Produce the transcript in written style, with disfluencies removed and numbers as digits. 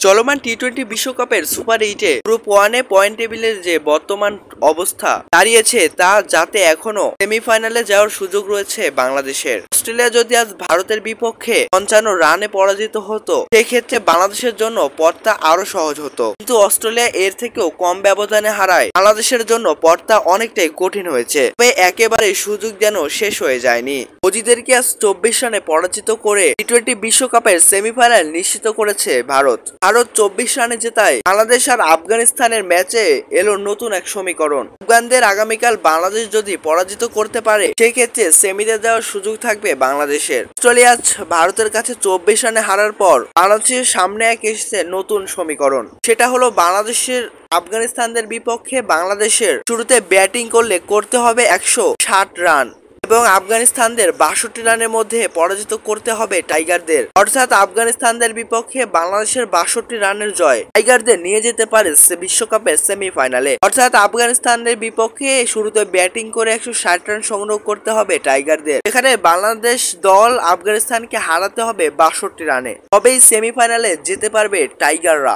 চলমান টি-20 বিশ্বকাপের super 8-এ group 1-এ point টেবিলের যে বর্তমান অবস্থা দাঁড়িয়েছে তা যাতে এখনো সেমিফাইনালে যাওয়ার সুযোগ রয়েছে বাংলাদেশের। অস্ট্রেলিয়া যদি আজ ভারতের বিপক্ষে 55 রানে পরাজিত হতো সেক্ষেত্রে বাংলাদেশের জন্য পথটা আরো সহজ হতো, কিন্তু অস্ট্রেলিয়া এর থেকেও কম ব্যবধানে হারায় বাংলাদেশের জন্য পথটা অনেকটাই কঠিন হয়েছে। তবে একেবারে সুযোগ যেন শেষ হয়ে যায়নি। অজিদেরকে আজ 24 রানে পরাজিত করে টি-20 বিশ্বকাপের সেমিফাইনাল নিশ্চিত করেছে ভারত। 24 রানে জেতায় বাংলাদেশ আর আফগানিস্তানের ম্যাচে এলো নতুন এক সমীকরণ। আফগানদের আগামীকাল বাংলাদেশ যদি পরাজিত করতে পারে সেক্ষেত্রে সেমিতে যাওয়ার সুযোগ থাকবে বাংলাদেশের। অস্ট্রেলিয়া ভারতের কাছে 24 রানে হারার পর বাংলাদেশের সামনে এক এসেছে নতুন সমীকরণ। সেটা হলো বাংলাদেশের আফগানিস্তানদের বিপক্ষে বাংলাদেশের শুরুতে ব্যাটিং করলে করতে হবে 160 রান এবং আফগানিস্তানদের 62 রানের মধ্যে পরাজিত করতে হবে টাইগারদের। অর্থাৎ আফগানিস্তানদের বিপক্ষে বাংলাদেশের 62 রানের জয় টাইগারদের নিয়ে যেতে পারে বিশ্বকাপের সেমিফাইনালে। অর্থাৎ আফগানিস্তানদের বিপক্ষে শুরুতে ব্যাটিং করে 160 রান সংগ্রহ করতে হবে টাইগারদের। এখানে বাংলাদেশ দল আফগানিস্তানকে হারাতে হবে 62 রানে, তবেই সেমিফাইনালে যেতে পারবে টাইগাররা।